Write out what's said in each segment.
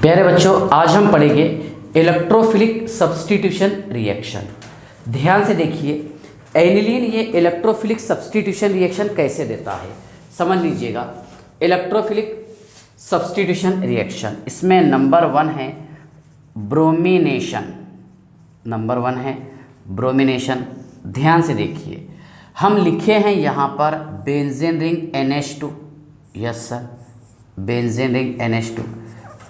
प्यारे बच्चों, आज हम पढ़ेंगे इलेक्ट्रोफिलिक सब्स्टिट्यूशन रिएक्शन। ध्यान से देखिए, एनिलीन ये इलेक्ट्रोफिलिक सब्स्टिट्यूशन रिएक्शन कैसे देता है समझ लीजिएगा। इलेक्ट्रोफिलिक सब्स्टिट्यूशन रिएक्शन, इसमें नंबर वन है ब्रोमिनेशन। नंबर वन है ब्रोमिनेशन। ध्यान से देखिए, हम लिखे हैं यहाँ पर benzene ring NH2। Yes sir, benzene ring NH2।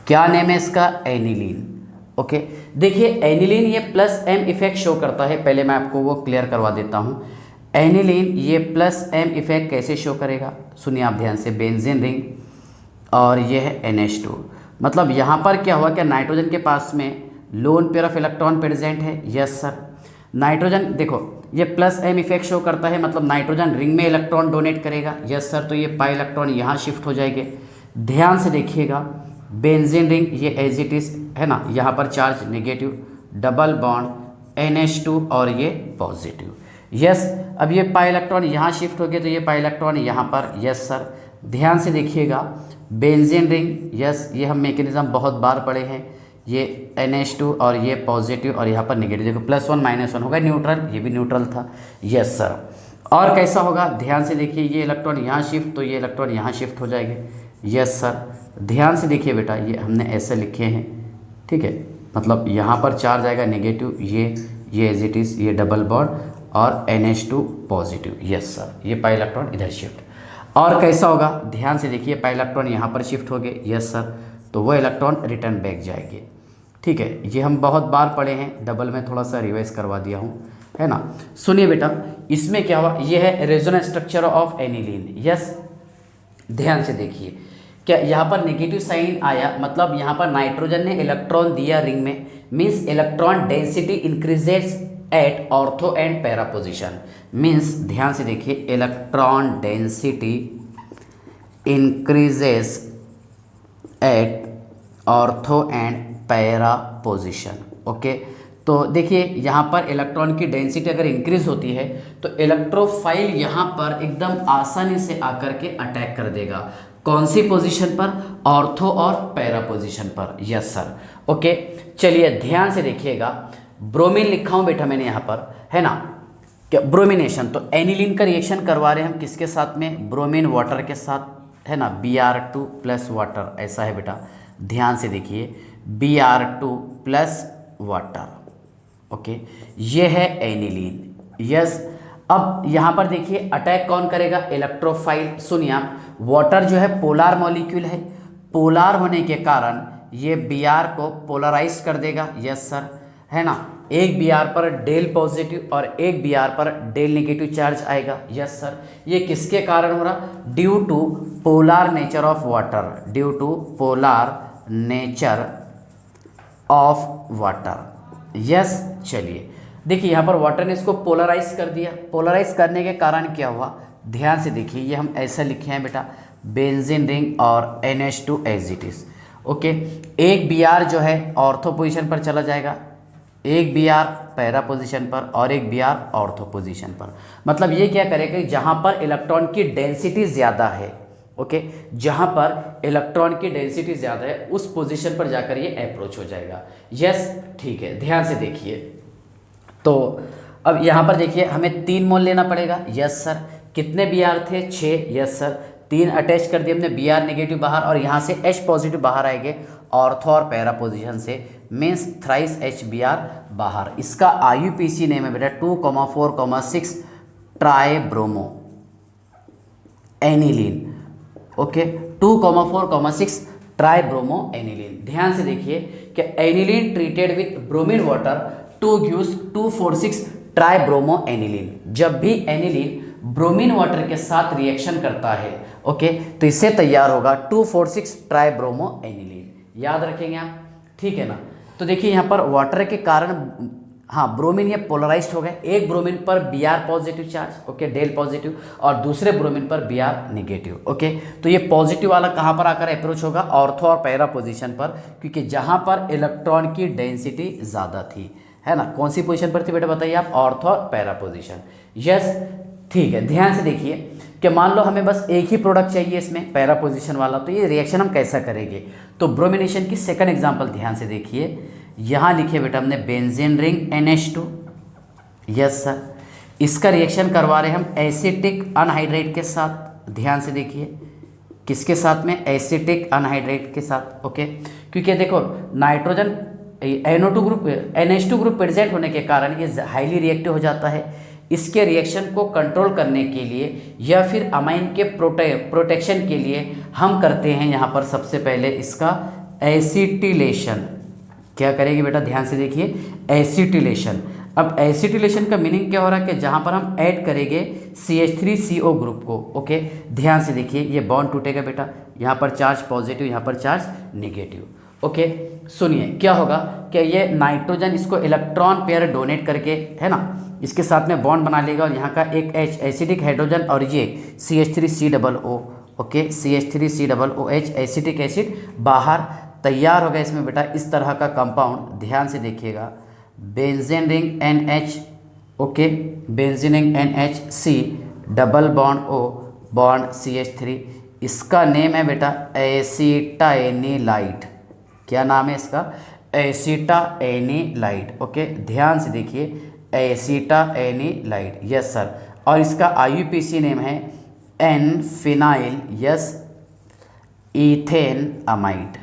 क्या नेम है इसका? एनिलीन। ओके, देखिए एनिलीन ये प्लस एम इफेक्ट शो करता है। पहले मैं आपको वो क्लियर करवा देता हूँ। एनिलीन ये प्लस एम इफेक्ट कैसे शो करेगा, सुनिए आप ध्यान से। बेंजीन रिंग और ये है NH2, मतलब यहाँ पर क्या हुआ, क्या नाइट्रोजन के पास में loan pair of electron present है। यस सर, नाइट्रोजन देखो ये प्लस एम इफेक्ट शो करता है, मतलब नाइट्रोजन रिंग में इलेक्ट्रॉन डोनेट करेगा। यस सर, तो ये पाई इलेक्ट्रॉन यहाँ शिफ्ट हो जाएंगे। ध्यान से देखिएगा, बेंजीन रिंग ये एज इट इज है ना, यहाँ पर charge negative, double bond NH2 और ये पॉजिटिव। यस, अब ये पाई इलेक्ट्रॉन यहाँ शिफ्ट हो गए तो ये पाई इलेक्ट्रॉन यहाँ पर। यस सर, ध्यान से देखिएगा, बेंजीन रिंग, यस ये हम मैकेनिज्म बहुत बार पढ़े हैं। ये NH2 और ये पॉजिटिव और यहाँ पर नेगेटिव, देखो +1 -1 होगा न्यूट्रल, ये भी न्यूट्रल था। यस सर, और कैसा होगा ध्यान से देखिए, ये इलेक्ट्रॉन यहाँ शिफ्ट तो ये इलेक्ट्रॉन यहाँ शिफ्ट हो जाएंगे। यस सर, ध्यान से देखिए बेटा, ये हमने ऐसे लिखे हैं, ठीक है, मतलब यहाँ पर चार्ज आएगा नेगेटिव, ये एज इट इज़, ये डबल बॉन्ड और NH2 पॉजिटिव। यस सर, ये पाई इलेक्ट्रॉन इधर शिफ्ट। और कैसा होगा ध्यान से देखिए, पाई इलेक्ट्रॉन यहाँ पर शिफ्ट हो गए। यस सर, तो वो इलेक्ट्रॉन रिटर्न बैक जाएंगे। ठीक है, ये हम बहुत बार पढ़े हैं, डबल में थोड़ा सा रिवाइज करवा दिया हूँ, है ना। सुनिए बेटा, इसमें क्या हुआ, ये है resonance structure of aniline. Yes, ध्यान से देखिए, क्या यहाँ पर नेगेटिव साइन आया, मतलब यहाँ पर नाइट्रोजन ने इलेक्ट्रॉन दिया रिंग में, means electron density increases at ortho and para position. Means ध्यान से देखिए, electron density increases at ortho and para position. Okay, तो देखिए यहाँ पर इलेक्ट्रॉन की डेंसिटी अगर इंक्रीज होती है तो इलेक्ट्रोफाइल यहाँ पर एकदम आसानी से आकर के अटैक कर देगा। कौन सी पोजीशन पर? ऑर्थो और पैरा पोजीशन पर। यस सर, ओके, चलिए ध्यान से देखिएगा, ब्रोमीन लिखा हूँ बेटा मैंने यहाँ पर, है ना, क्या ब्रोमिनेशन। तो एनिलीन का रिएक्शन करवा रहे हैं हम किसके साथ में? ब्रोमीन वाटर के साथ, है ना, Br2 प्लस वाटर, ऐसा है बेटा। ध्यान से देखिए, Br2 प्लस वाटर। ओके, ये है एनिलीन। यस, अब यहाँ पर देखिए अटैक कौन करेगा? इलेक्ट्रोफाइल। सुनिए आप, वाटर जो है पोलार मॉलिक्यूल है, पोलार होने के कारण ये Br को पोलराइज कर देगा। यस सर, है ना, एक Br पर डेल पॉजिटिव और एक Br पर डेल नेगेटिव चार्ज आएगा। यस सर, ये किसके कारण हो रहा? Due to polar nature of water, due to polar nature of water. Yes, चलिए देखिए यहाँ पर वाटर ने इसको पोलराइज कर दिया। पोलराइज करने के कारण क्या हुआ, ध्यान से देखिए, ये हम ऐसा लिखे हैं बेटा, बेंजीन रिंग और NH2 as it is. Okay, एक Br जो है ऑर्थो पोजीशन पर चला जाएगा, एक Br पैरा पोजीशन पर और एक Br ऑर्थो पोजीशन पर। मतलब ये क्या करेगा, जहाँ पर इलेक्ट्रॉन की डेंसिटी ज़्यादा है, ओके, जहाँ पर इलेक्ट्रॉन की डेंसिटी ज़्यादा है उस पोजीशन पर जाकर ये अप्रोच हो जाएगा। यस, ठीक है, ध्यान से देखिए, तो अब यहाँ पर देखिए हमें 3 मोल लेना पड़ेगा। यस सर, कितने Br थे? 6। यस सर, 3 अटैच कर दिए हमने, Br नेगेटिव बाहर और यहाँ से H पॉजिटिव बाहर आएंगे ऑर्थो और पैरा पोजीशन से, मीन्स थ्राइस HBr बाहर। इसका IUPAC नेम है बेटा 2,4,6 try bromo aniline. Okay, 2,4,6 try bromo aniline. ध्यान से देखिए कि aniline treated with bromine water 2 gives 2,4,6 try bromo aniline. जब भी एनिलीन ब्रोमीन वाटर के साथ रिएक्शन करता है, ओके, तो इससे तैयार होगा 2,4,6 ट्राई ब्रोमो एनिलीन। याद रखेंगे आप, ठीक है ना। तो देखिए यहाँ पर वाटर के कारण, हाँ, ब्रोमीन ये पोलराइज्ड हो गए, एक ब्रोमीन पर Br positive charge, okay, del positive, और दूसरे ब्रोमीन पर Br नेगेटिव। ओके, तो ये पॉजिटिव वाला कहाँ पर आकर अप्रोच होगा? ऑर्थो और पैरा पोजीशन पर, क्योंकि जहाँ पर इलेक्ट्रॉन की डेंसिटी ज़्यादा थी, है ना। कौन सी पोजीशन पर थी बेटा बताइए आप? ऑर्थो और पैरा पोजीशन। यस, ठीक है, ध्यान से देखिए कि मान लो हमें बस एक ही प्रोडक्ट चाहिए इसमें पैरा पोजीशन वाला, तो ये रिएक्शन हम कैसा करेंगे। तो ब्रोमिनेशन की सेकंड एग्जांपल ध्यान से देखिए, यहाँ लिखे बेटा हमने benzene ring NH2, yes sir. इसका रिएक्शन करवा रहे हम एसिटिक अनहाइड्रेट के साथ, ध्यान से देखिए किसके साथ में, एसिटिक अनहाइड्रेट के साथ, ओके। क्योंकि देखो nitrogen NO2 group NH2 group present होने के कारण ये हाईली रिएक्टिव हो जाता है। इसके रिएक्शन को कंट्रोल करने के लिए या फिर अमाइन के प्रोटेक्शन के लिए हम करते हैं यहाँ पर सबसे पहले इसका एसिटिलेशन। क्या करेंगे बेटा, ध्यान से देखिए, एसिटिलेशन। अब एसिटिलेशन का मीनिंग क्या हो रहा है कि जहाँ पर हम ऐड करेंगे CH3CO ग्रुप को, ओके। ध्यान से देखिए ये बॉन्ड टूटेगा बेटा, यहाँ पर चार्ज पॉजिटिव, यहाँ पर चार्ज नेगेटिव, ओके। सुनिए क्या होगा कि ये नाइट्रोजन इसको इलेक्ट्रॉन पेयर डोनेट करके, है ना, इसके साथ में बॉन्ड बना लेगा और यहाँ का एक H एसिडिक हाइड्रोजन और ये CH3COO, okay, CH3COOH acetic acid बाहर तैयार हो गया इसमें बेटा इस तरह का कंपाउंड। ध्यान से देखिएगा, benzene ring NH, okay, benzene ring NHC double bond O bond CH3, इसका नेम है बेटा एसिटाइनिलाइट। क्या नाम है इसका, एसिटाइनिलाइट, ओके। ध्यान से देखिए एसिटाइनिलाइट, यस सर। और इसका IUPAC नेम है N-फिनाइल यस इथेन अमाइड।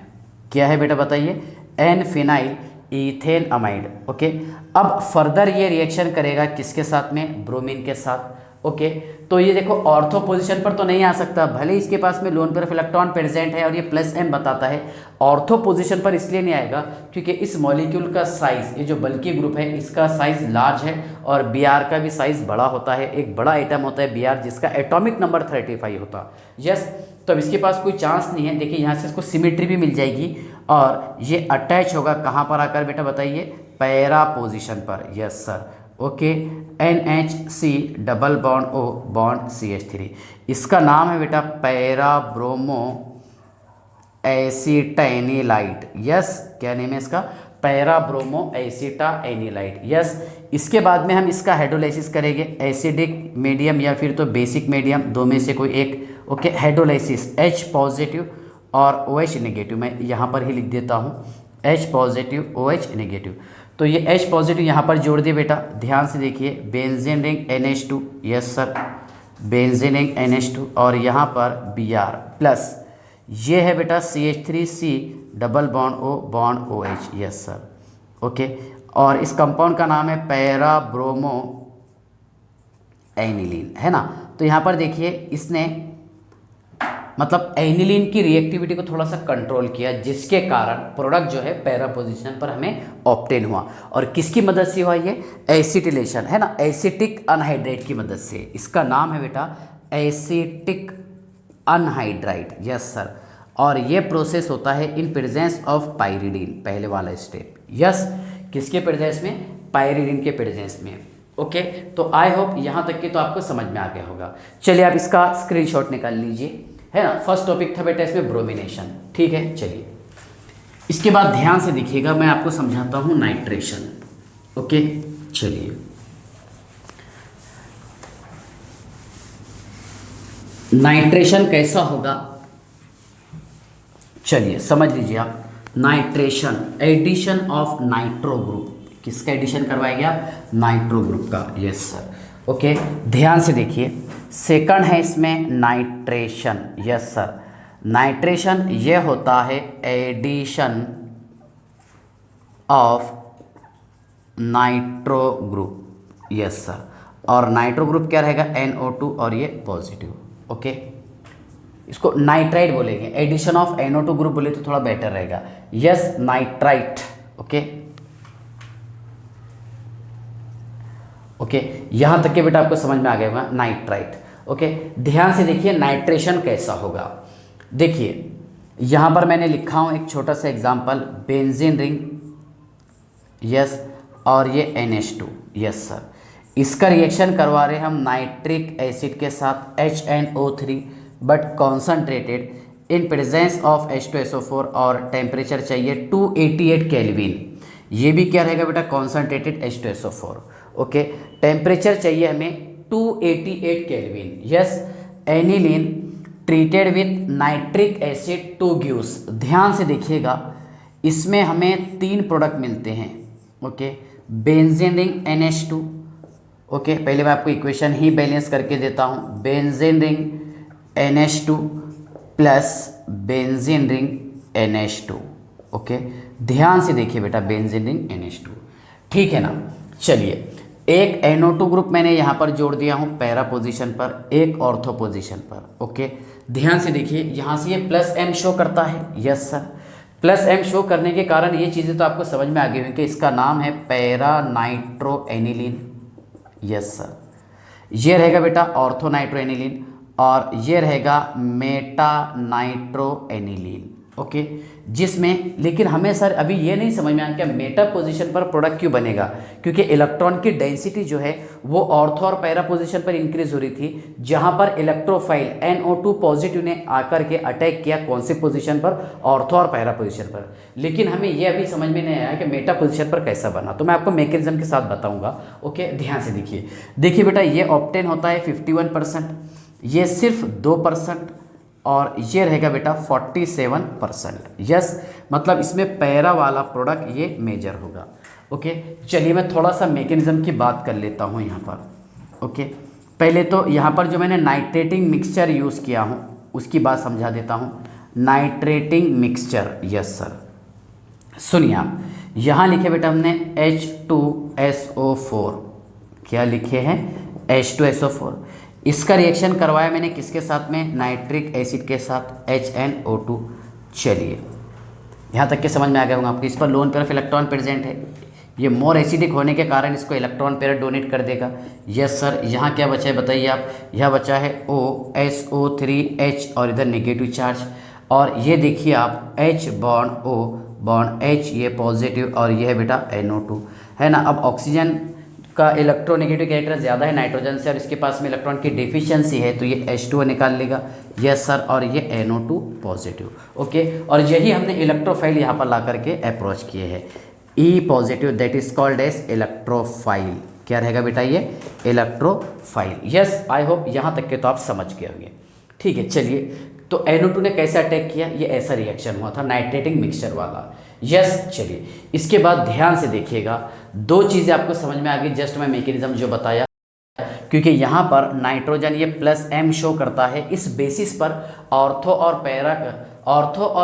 क्या है बेटा बताइए, N-फिनाइल इथेन अमाइड, ओके। अब फर्दर ये रिएक्शन करेगा किसके साथ में, ब्रोमीन के साथ, ओके। तो ये देखो ऑर्थो पोजीशन पर तो नहीं आ सकता, भले इसके पास में loan pair of electron present है और ये +M बताता है, ऑर्थो पोजीशन पर इसलिए नहीं आएगा क्योंकि इस मॉलिक्यूल का साइज, ये जो बल्कि ग्रुप है इसका साइज लार्ज है और Br का भी साइज बड़ा होता है। एक बड़ा एटम होता है Br जिसका एटॉमिक नंबर 35 होता, यस। तो अब इसके पास कोई चांस नहीं है। देखिए यहाँ से इसको सिमेट्री भी मिल जाएगी और ये अटैच होगा कहाँ पर आकर बेटा बताइए, पैरा पोजीशन पर, yes sir, okay. NHC double bond O bond CH3, इसका नाम है बेटा पैरा ब्रोमो एसिटाइनिलाइट, यस। क्या नेम है इसका, पैरा ब्रोमो एसिटाइनिलाइट, यस। इसके बाद में हम इसका हाइड्रोलाइसिस करेंगे, एसिडिक मीडियम या फिर तो बेसिक मीडियम, दो में से कोई एक, ओके। हाइड्रोलाइसिस H पॉजिटिव और OH नेगेटिव, मैं यहाँ पर ही लिख देता हूँ H पॉजिटिव OH नेगेटिव। तो ये H पॉजिटिव यहाँ पर जोड़ दिए बेटा, ध्यान से देखिए, benzene ring NH2, yes sir, benzene ring NH2 और यहाँ पर Br प्लस ये है बेटा CH3C double bond O bond OH, yes sir, okay. और इस कंपाउंड का नाम है पैरा ब्रोमो एनिलीन, है ना। तो यहाँ पर देखिए इसने मतलब एनिलीन की रिएक्टिविटी को थोड़ा सा कंट्रोल किया, जिसके कारण प्रोडक्ट जो है पैरा पोजीशन पर हमें ऑब्टेन हुआ। और किसकी मदद से हुआ ये, एसिटिलेशन, है ना, एसिटिक अनहाइड्रेट की मदद से। इसका नाम है बेटा एसिटिक अनहाइड्राइड, यस सर। और ये प्रोसेस होता है इन प्रेजेंस ऑफ पाइरिडीन, पहले वाला स्टेप, यस। किसके प्रेजेंस में, पाइरिडीन के प्रेजेंस में, ओके। तो आई होप यहाँ तक कि तो आपको समझ में आ गया होगा। चलिए आप इसका स्क्रीनशॉट निकाल लीजिए, है ना। फर्स्ट टॉपिक था बेटा इसमें ब्रोमिनेशन, ठीक है। चलिए इसके बाद ध्यान से देखिएगा, मैं आपको समझाता हूँ नाइट्रेशन, ओके। चलिए नाइट्रेशन कैसा होगा, चलिए समझ लीजिए आप। Nitration, addition of nitro group, किसका एडिशन करवाएंगे आप, नाइट्रो ग्रुप का, यस सर, ओके। ध्यान से देखिए, सेकंड है इसमें नाइट्रेशन, यस सर। नाइट्रेशन ये होता है addition of nitro group, yes sir. और नाइट्रो ग्रुप क्या रहेगा, NO2 और ये पॉजिटिव, ओके। इसको नाइट्राइट बोलेंगे, एडिशन ऑफ NO2 ग्रुप बोले तो थोड़ा बेटर रहेगा, यस, नाइट्राइट, ओके। ओके, यहाँ तक के बेटा आपको समझ में आ गया होगा, नाइट्राइट, ओके। ध्यान से देखिए नाइट्रेशन कैसा होगा। देखिए यहाँ पर मैंने लिखा हूँ एक छोटा सा एग्जांपल, बेंजीन रिंग, यस, और ये NH2, यस सर। इसका रिएक्शन करवा रहे हम नाइट्रिक एसिड के साथ HNO3 but concentrated in presence of H2SO4 और टेम्परेचर चाहिए 288 केल्विन। ये भी क्या रहेगा बेटा, कॉन्सनट्रेटेड H2SO4, ओके। टेम्परेचर चाहिए हमें 288 kelvin. Yes, aniline treated with nitric acid two gives. ध्यान से देखिएगा, इसमें हमें 3 प्रोडक्ट मिलते हैं। Okay, benzene ring NH2। Okay, पहले मैं आपको इक्वेशन ही बैलेंस करके देता हूँ। Benzene ring NH2 plus benzene ring NH2। Okay, ध्यान से देखिए बेटा, बेंजीन रिंग NH2, ठीक है ना। चलिए, एक NO2 ग्रुप मैंने यहाँ पर जोड़ दिया हूँ पैरा पोजीशन पर, एक ऑर्थो पोजीशन पर। ओके, ध्यान से देखिए, यहाँ से ये प्लस M शो करता है। Yes sir, plus M show करने के कारण ये चीज़ें तो आपको समझ में आ गई कि इसका नाम है para nitro aniline. Yes sir, ये रहेगा बेटा ऑर्थो नाइट्रो एनिलीन और ये रहेगा मेटा नाइट्रो एनिलीन। ओके, जिसमें लेकिन हमें सर अभी ये नहीं समझ में आया कि मेटा पोजीशन पर प्रोडक्ट क्यों बनेगा, क्योंकि इलेक्ट्रॉन की डेंसिटी जो है वो ऑर्थो और पैरा पोजीशन पर इंक्रीज हो रही थी, जहां पर इलेक्ट्रोफाइल NO2 पॉजिटिव ने आकर के अटैक किया कौन से पोजीशन पर, ऑर्थो और पैरा पोजीशन पर। लेकिन हमें ये अभी समझ में नहीं आया कि मेटा पोजीशन पर कैसा बना, तो मैं आपको मैकेनिज्म के साथ बताऊंगा। ओके, ध्यान से देखिए बेटा, ये ऑब्टेन होता है 51%, ये सिर्फ 2% और ये रहेगा बेटा 47%। यस, मतलब इसमें पैरा वाला प्रोडक्ट ये मेजर होगा। ओके, चलिए मैं थोड़ा सा मैकेनिज्म की बात कर लेता हूँ यहाँ पर। ओके, पहले तो यहाँ पर जो मैंने नाइट्रेटिंग मिक्सचर यूज़ किया हूँ उसकी बात समझा देता हूँ। नाइट्रेटिंग मिक्सचर, यस सर, सुनिए आप, यहाँ लिखे बेटा हमने H2SO4। क्या लिखे हैं? H2SO4। इसका रिएक्शन करवाया मैंने किसके साथ में? नाइट्रिक एसिड के साथ, HNO2। चलिए, यहाँ तक के समझ में आ गया होगा आपको। इस पर loan pair of electron present है, ये मोर एसिडिक होने के कारण इसको इलेक्ट्रॉन पेयर डोनेट कर देगा। यस सर, यहाँ क्या बचा है बताइए आप? यह बचा है OSO3H और इधर नेगेटिव चार्ज, और ये देखिए आप H bond O bond H, ये पॉजिटिव और ये है बेटा NO2, है ना। अब ऑक्सीजन का इलेक्ट्रोनेगेटिव कैरेक्टर ज़्यादा है नाइट्रोजन से और इसके पास में इलेक्ट्रॉन की डेफिशिएंसी है, तो ये H2O निकाल लेगा। यस सर, और ये NO2 पॉजिटिव। ओके, और यही हमने इलेक्ट्रोफाइल यहाँ पर ला करके अप्रोच किए हैं, E positive, that is called as electrophile. क्या रहेगा बेटा? ये इलेक्ट्रोफाइल। यस, आई होप यहाँ तक के तो आप समझ गए होंगे। ठीक है, चलिए, तो NO2 ने कैसे अटैक किया? ये ऐसा रिएक्शन हुआ था नाइट्रेटिंग मिक्सचर वाला। यस, चलिए, इसके बाद ध्यान से देखिएगा, 2 चीज़ें आपको समझ में आ गई, जस्ट मैं मैकेनिज्म जो बताया, क्योंकि यहाँ पर नाइट्रोजन ये प्लस M शो करता है, इस बेसिस पर ऑर्थो और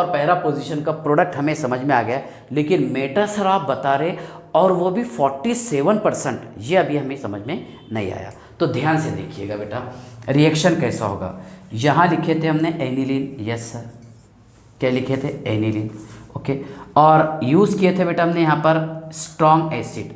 पैरा पोजीशन का प्रोडक्ट हमें समझ में आ गया। लेकिन मेटा सर आप बता रहे, और वो भी 47%, ये अभी हमें समझ में नहीं आया। तो ध्यान से देखिएगा बेटा, रिएक्शन कैसा होगा। यहाँ लिखे थे हमने एनिलीन। यस सर, क्या लिखे थे? एनिलीन। ओके, और यूज़ किए थे बेटा हमने यहाँ पर स्ट्रॉन्ग एसिड।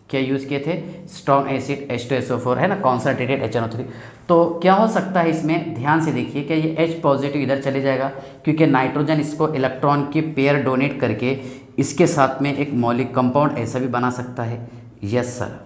क्या यूज़ किए थे? स्ट्रॉन्ग एसिड H2SO4, है ना, कॉन्सनट्रेटेड HNO3। तो क्या हो सकता है इसमें? ध्यान से देखिए, क्या ये H पॉजिटिव इधर चले जाएगा, क्योंकि नाइट्रोजन इसको इलेक्ट्रॉन की पेयर डोनेट करके इसके साथ में एक मौलिक कंपाउंड ऐसा भी बना सकता है। यस सर,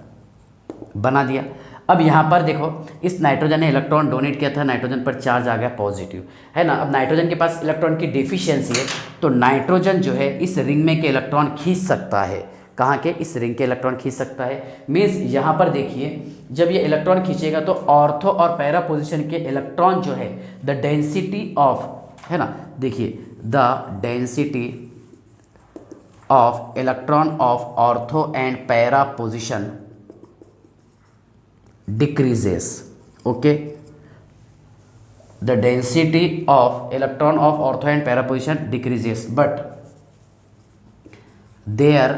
बना दिया। अब यहाँ पर देखो, इस नाइट्रोजन ने इलेक्ट्रॉन डोनेट किया था, नाइट्रोजन पर चार्ज आ गया पॉजिटिव, है ना। अब नाइट्रोजन के पास इलेक्ट्रॉन की डेफिशिएंसी है, तो नाइट्रोजन जो है इस रिंग में के इलेक्ट्रॉन खींच सकता है। कहाँ के? इस रिंग के इलेक्ट्रॉन खींच सकता है। मीन्स यहाँ पर देखिए, जब ये इलेक्ट्रॉन खींचेगा तो ऑर्थो और पैरा पोजिशन के इलेक्ट्रॉन जो है, द डेंसिटी ऑफ, है ना, देखिए, the density of electron of ortho and para position decreases. Okay, the density of electron of ortho and para position decreases, but there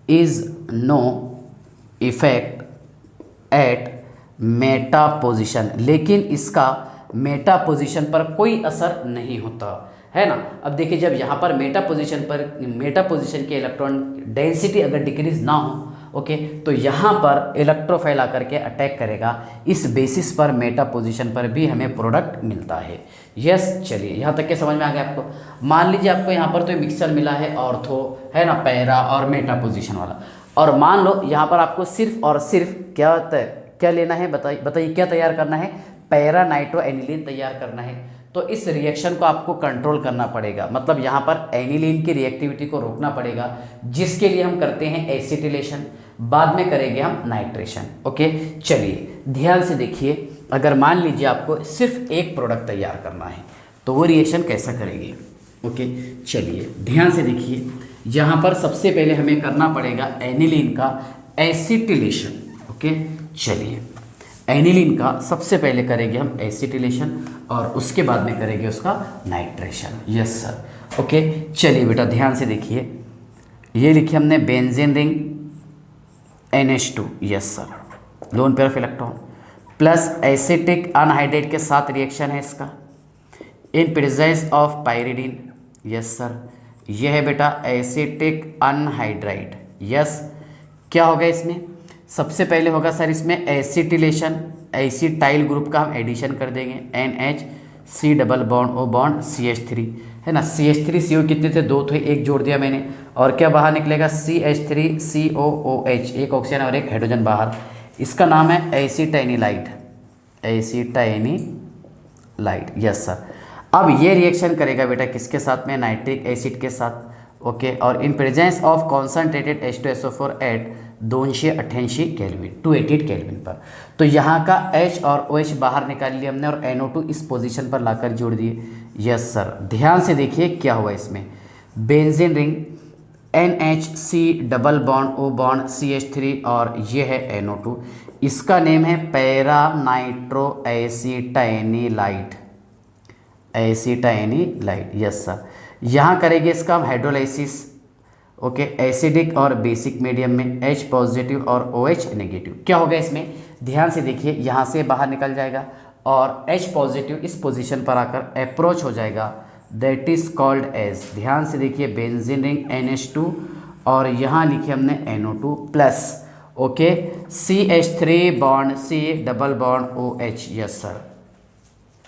is no effect at meta position। लेकिन इसका Meta position पर कोई असर नहीं होता, है ना। अब देखिए, जब यहाँ पर मेटा पोजीशन के इलेक्ट्रॉन डेंसिटी अगर डिक्रीज ना हो, ओके, तो यहाँ पर इलेक्ट्रोफाइल आकर के अटैक करेगा, इस बेसिस पर मेटा पोजीशन पर भी हमें प्रोडक्ट मिलता है। यस, चलिए, यहाँ तक के समझ में आ गया आपको। मान लीजिए आपको यहाँ पर तो मिक्सचर मिला है ऑर्थो, है ना, पैरा और मेटा पोजीशन वाला, और मान लो यहाँ पर आपको सिर्फ और सिर्फ क्या लेना है? बताइए क्या तैयार करना है? पैरा नाइट्रो एनिलीन तैयार करना है। तो इस रिएक्शन को आपको कंट्रोल करना पड़ेगा, मतलब यहाँ पर एनिलीन की रिएक्टिविटी को रोकना पड़ेगा, जिसके लिए हम करते हैं एसिटिलेशन। बाद में करेंगे हम नाइट्रेशन। ओके, चलिए ध्यान से देखिए, अगर मान लीजिए आपको सिर्फ एक प्रोडक्ट तैयार करना है तो वो रिएक्शन कैसा करेंगे। ओके, चलिए ध्यान से देखिए, यहाँ पर सबसे पहले हमें करना पड़ेगा एनिलीन का एसिटिलेशन। ओके, चलिए एनिलीन का सबसे पहले करेंगे हम एसिटिलेशन और उसके बाद में करेंगे उसका नाइट्रेशन। Yes sir. ओके, चलिए बेटा ध्यान से देखिए, ये लिखिए हमने benzene ring NH2। Yes sir, lone pair of electron plus acetic anhydride के साथ रिएक्शन है इसका in presence of pyridine. Yes sir, यह है बेटा एसिटिक अनहाइड्राइड। यस, क्या होगा इसमें, सबसे पहले होगा सर इसमें एसिटिलेशन, एसिटाइल ग्रुप का हम एडिशन कर देंगे NH C double bond O bond CH3 है ना, CH3CO कितने थे, 2 थे, एक जोड़ दिया मैंने, और क्या बाहर निकलेगा CH3COOH, एक ऑक्सीजन और एक हाइड्रोजन बाहर, इसका नाम है एसिटाइनिलाइट, एसिटाइनिलाइट। यस सर, अब ये रिएक्शन करेगा बेटा किसके साथ में, नाइट्रिक एसिड के साथ। ओके, और in presence of concentrated H2SO4 at 288 kelvin, 288 kelvin पर। तो यहाँ का H और OH बाहर निकाल लिया हमने और NO2 इस पोजीशन पर लाकर जोड़ दिए। यस सर, ध्यान से देखिए क्या हुआ इसमें, benzene ring NHC double bond O bond CH3 और ये है NO2, इसका नेम है पैरा नाइट्रो एसिटाइनिलाइट, एसिटाइनिलाइट। यस सर, यहाँ करेंगे इसका हम हाइड्रोलाइसिस। ओके, एसिडिक और बेसिक मीडियम में H पॉजिटिव और OH नेगेटिव। क्या होगा इसमें, ध्यान से देखिए, यहाँ से बाहर निकल जाएगा और H पॉजिटिव इस पोजीशन पर आकर अप्रोच हो जाएगा, दैट इज कॉल्ड एज, ध्यान से देखिए, बेंजीन रिंग NH2 और यहाँ लिखे हमने NO2 plus okay CH3 bond C double bond OH। Yes sir,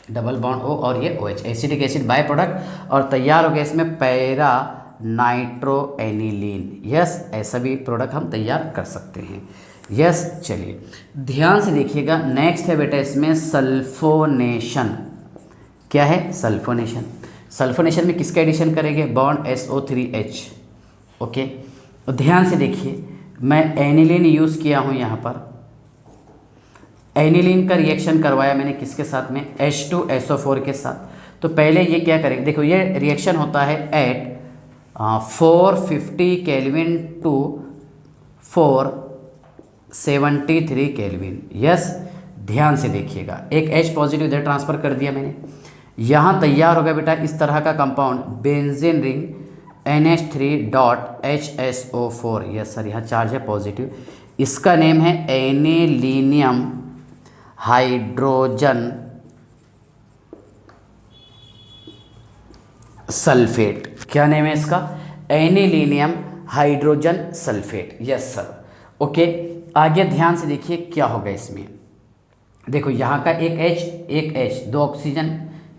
double bond O और ये OH, acidic acid by product, और तैयार हो गया इसमें पैरा नाइट्रो एनिलीन। यस, ऐसा भी प्रोडक्ट हम तैयार कर सकते हैं। यस, चलिए ध्यान से देखिएगा, नेक्स्ट है बेटा इसमें सल्फोनेशन। क्या है, सल्फोनेशन। सल्फोनेशन में किसका एडिशन करेंगे, बॉन्ड SO3H। ओके, तो ध्यान से देखिए, मैं एनिलीन यूज़ किया हूँ यहाँ पर, एनिलीन का रिएक्शन करवाया मैंने किसके साथ में, H2SO4 के साथ। तो पहले ये क्या करेंगे, देखो ये रिएक्शन होता है at 450 kelvin to 473 kelvin. Yes, ध्यान से देखिएगा, एक H पॉजिटिव इधर ट्रांसफ़र कर दिया मैंने, यहाँ तैयार होगा बेटा इस तरह का compound benzene ring NH3.HSO4। Yes sir, यहाँ चार्ज है पॉजिटिव, इसका नेम है एनिलीनियम हाइड्रोजन सल्फेट। क्या नेम है इसका, anilinium hydrogen sulphate. Yes sir. Okay, आगे ध्यान से देखिए क्या होगा इसमें, देखो यहाँ का एक H, दो ऑक्सीजन,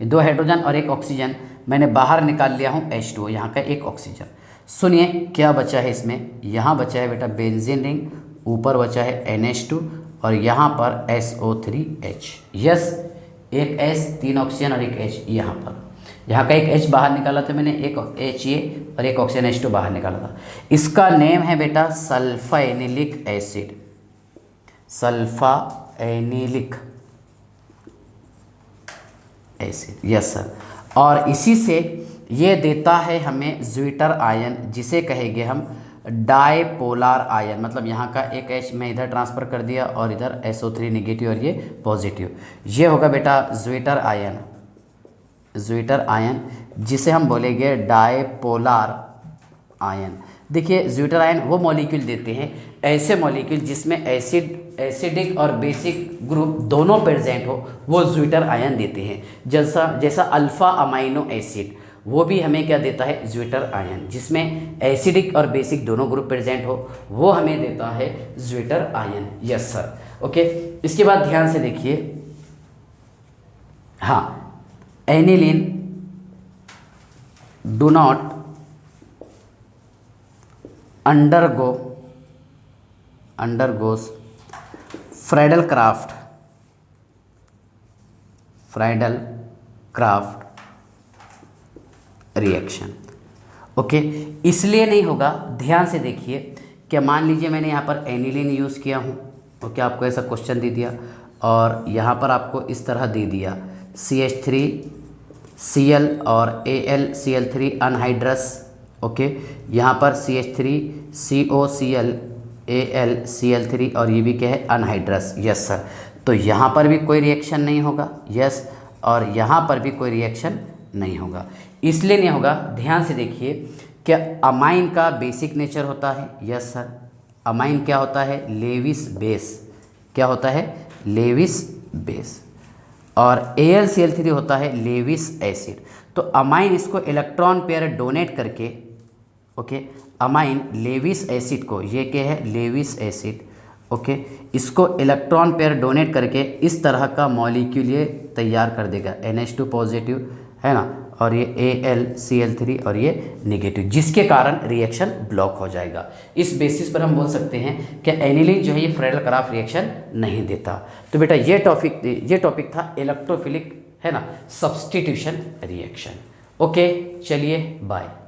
दो हाइड्रोजन और एक ऑक्सीजन मैंने बाहर निकाल लिया हूँ H2O, यहाँ का एक ऑक्सीजन। सुनिए क्या बचा है इसमें, यहाँ बचा है बेटा बेंजीन रिंग, ऊपर बचा है NH2 और यहाँ पर SO3H। यस, एक H, 3 ऑक्सीजन और एक H, यहाँ का एक H बाहर निकाला था मैंने, एक H ये और एक ऑक्सीजन H2 बाहर निकाला था। इसका नेम है बेटा sulphanilic acid, sulphanilic acid. Yes sir, और इसी से ये देता है हमें ज्विटर आयन, जिसे कहेंगे हम डायपोलार आयन। मतलब यहाँ का एक H मैं इधर ट्रांसफ़र कर दिया और इधर SO3 नेगेटिव और ये पॉजिटिव, ये होगा बेटा ज्विटर आयन, ज्विटर आयन, जिसे हम बोलेंगे डायपोलार आयन। देखिए ज्विटर आयन वो मॉलिक्यूल देते हैं, ऐसे मॉलिक्यूल जिसमें एसिडिक और बेसिक ग्रुप दोनों प्रेजेंट हो, वो ज्विटर आयन देते हैं। जैसा अल्फ़ा अमाइनो एसिड, वो भी हमें क्या देता है, ज्विटर आयन, जिसमें एसिडिक और बेसिक दोनों ग्रुप प्रेजेंट हो, वो हमें देता है zwitter ion. Yes sir. Okay, इसके बाद ध्यान से देखिए, हाँ, aniline do not undergoes Friedel-Crafts reaction. Okay, इसलिए नहीं होगा, ध्यान से देखिए, क्या मान लीजिए मैंने यहाँ पर एनिलीन यूज़ किया हूँ, ओके, आपको ऐसा क्वेश्चन दे दिया और यहाँ पर आपको इस तरह दे दिया CH3Cl और AlCl3 अनहाइड्रस, ओके, यहाँ पर CH3COCl AlCl3 और ये भी क्या है, अनहाइड्रस। यस सर, तो यहाँ पर भी कोई रिएक्शन नहीं होगा, यस, और यहाँ पर भी कोई रिएक्शन नहीं होगा। इसलिए नहीं होगा, ध्यान से देखिए, क्या अमाइन का बेसिक नेचर होता है, यस सर, अमाइन क्या होता है, लेविस बेस, क्या होता है, लेविस बेस, और AlCl3 होता है लेविस एसिड। तो अमाइन इसको इलेक्ट्रॉन पेयर डोनेट करके, ओके, अमाइन लेविस एसिड को, ये क्या है, लेविस एसिड, ओके, इसको इलेक्ट्रॉन पेयर डोनेट करके इस तरह का मॉलिक्यूल ये तैयार कर देगा, NH2 पॉजिटिव है ना, और ये AlCl3 और ये नेगेटिव, जिसके कारण रिएक्शन ब्लॉक हो जाएगा। इस बेसिस पर हम बोल सकते हैं कि एनिलीन जो है ये फ्रेडल-क्राफ्ट रिएक्शन नहीं देता। तो बेटा ये टॉपिक था इलेक्ट्रोफिलिक, है ना, सब्स्टिट्यूशन रिएक्शन। ओके, चलिए बाय।